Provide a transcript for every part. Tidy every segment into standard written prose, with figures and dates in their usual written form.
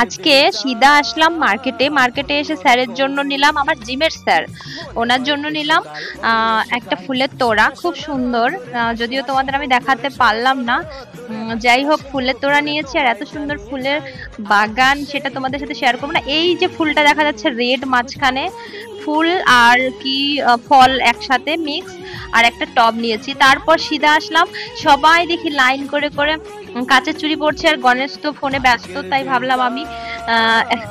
আজকে সিধা আসলাম মার্কেটে। মার্কেটে এসে স্যারের জন্য নিলাম, আমার জিমের স্যার, ওনার জন্য নিলাম একটা ফুলের তোড়া, খুব সুন্দর। যদিও তোমাদের আমি দেখাতে পারলাম না। যাই হোক, ফুলের তোড়া নিয়েছি, আর এত সুন্দর ফুলের বাগান সেটা তোমাদের সাথে শেয়ার করবো না। এই যে ফুলটা দেখা যাচ্ছে রেড, মাঝখানে ফুল আর কি ফল একসাথে মিক্স, আর একটা টব নিয়েছি। তারপর সিধা আসলাম, সবাই দেখি লাইন করে করে কাঁচের চুড়ি পরছে, আর গণেশ তো ফোনে ব্যস্ত, তাই ভাবলাম আমি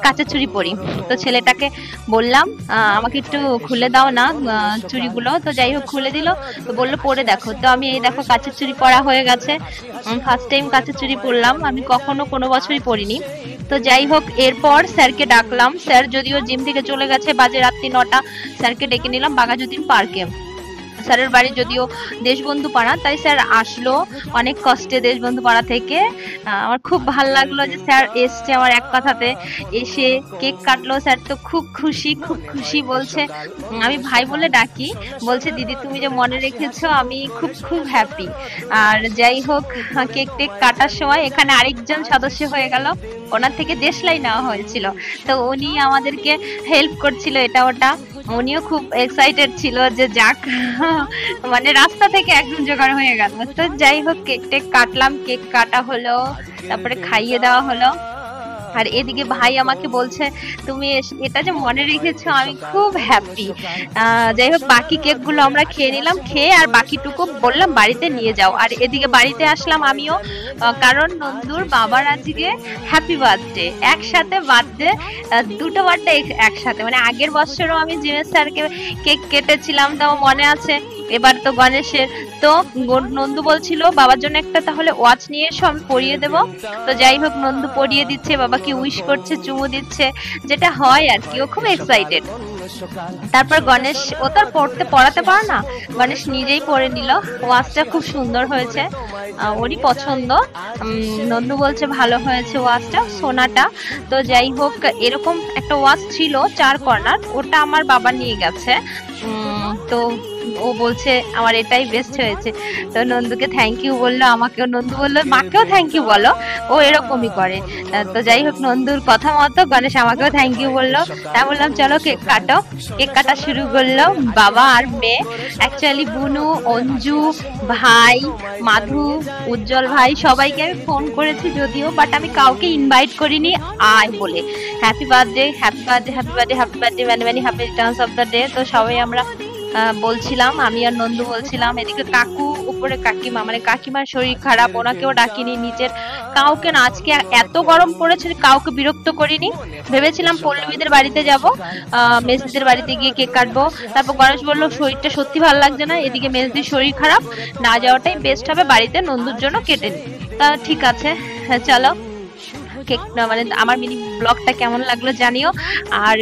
কাঁচের চুড়ি পরি। তো ছেলেটাকে বললাম আমাকে একটু খুলে দাও না চুড়িগুলো। তো যাই হোক খুলে দিল, তো বললো পরে দেখো। তো আমি এই দেখো কাঁচের চুড়ি পরা হয়ে গেছে। ফার্স্ট টাইম কাঁচের চুড়ি পরলাম, আমি কখনো কোনো বছরই পরিনি। তো যাই হোক, এরপর স্যারকে ডাকলাম। স্যার যদিও জিম থেকে চলে গেছে, বাজে রাত্রি 9টা। স্যারকে ডেকে নিলাম বাঘাযতীন পার্কে। স্যারের বাড়ি যদিও দেশবন্ধু পাড়া, তাই স্যার আসলো অনেক কষ্টে দেশবন্ধু পাড়া থেকে। আমার খুব ভালো লাগলো যে স্যার এসছে আমার এক কথাতে। এসে কেক কাটলো, স্যার তো খুব খুশি, খুব খুশি বলছে। আমি ভাই বলে ডাকি, বলছে দিদি তুমি যে মনে রেখেছো আমি খুব খুব হ্যাপি। আর যাই হোক, কেক টেক কাটার সময় এখানে আরেকজন সদস্য হয়ে গেল, ওনার থেকে দেশলাই নেওয়া হয়েছিল। তো উনি আমাদেরকে হেল্প করছিল এটা ওটা। উনিও খুব এক্সাইটেড ছিল যে যাক, মানে রাস্তা থেকে একজন জোগাড় হয়ে গেল। তো যাই হোক, কেক টেক কাটলাম, কেক কাটা হলো, তারপরে খাইয়ে দেওয়া হলো। আর এদিকে ভাই আমাকে বলছে তুমি এটা যে মনে রেখেছো আমি খুব হ্যাপি। যাই হোক, বাকি কেক গুলো আমরা খেয়ে নিলাম, খেয়ে আর বাকিটুকু বললাম বাড়িতে নিয়ে যাও। আর এদিকে বাড়িতে আসলাম আমিও, কারণ নন্দুর বাবার আজকে হ্যাপি বার্থডে, একসাথে বার্থডে, দুটো বার্থডে একসাথে। মানে আগের বছরও আমি জিমের স্যারকে কেক কেটেছিলাম, তাও মনে আছে। এবার তো গণেশের। তো নন্দু বলছিল বাবার জন্য একটা তাহলে ওয়াচ নিয়ে এসো, আমি পরিয়ে দেবো। তো যাই হোক, নন্দু পরিয়ে দিচ্ছে, বাবাকে উইশ করছে, চুমু দিচ্ছে, যেটা হয় আর কি। ও খুব এক্সাইটেড। তারপর গণেশ, ও তো আর পড়াতে পারে না, গণেশ নিজেই পরে নিল। ওয়াচটা খুব সুন্দর হয়েছে, ওরই পছন্দ। নন্দু বলছে ভালো হয়েছে ওয়াচটা, সোনাটা। তো যাই হোক, এরকম একটা ওয়াচ ছিল 4 কর্নার, ওটা আমার বাবা নিয়ে গেছে। তো ও বলছে আমার এটাই বেস্ট হয়েছে। তো নন্দুকে থ্যাংক ইউ বললো, আমাকেও নন্দু বললো মাকেও থ্যাংক ইউ বলো, ও এরকমই করে। তো যাই হোক, নন্দুর কথা মতো গণেশ আমাকেও থ্যাংক ইউ বললো। তাই বললাম চলো কেক কাটো। কেক কাটা শুরু করলো বাবা আর মেয়ে। অ্যাকচুয়ালি বুনু, অঞ্জু, ভাই, মাধু, উজ্জ্বল ভাই, সবাইকে আমি ফোন করেছি যদিও, বাট আমি কাউকে ইনভাইট করিনি আয় বলে। Happy birthday, happy birthday, happy birthday, happy birthday, many many happy returns of the day. তো সবাই আমরা বলছিলাম, আমি আর নন্দু বলছিলাম। এদিকে কাকু, উপরে কাকিমা, মানে কাকিমার শরীর খারাপ, ওনাকেও ডাকিনি, নিচের কাউকে না। আজকে এত গরম পড়েছে, কাউকে বিরক্ত করিনি। ভেবেছিলাম পল্লবীদের বাড়িতে যাব, মেজদিদের বাড়িতে গিয়ে কেক কাটবো। তারপর গণেশ বললো শরীরটা সত্যি ভালো লাগছে না, এদিকে মেজদির শরীর খারাপ, না যাওয়াটাই বেস্ট হবে, বাড়িতে নন্দুর জন্য কেটে নি। তা ঠিক আছে, চলো কেক, মানে আমার মিনি ব্লগটা কেমন লাগলো জানিও। আর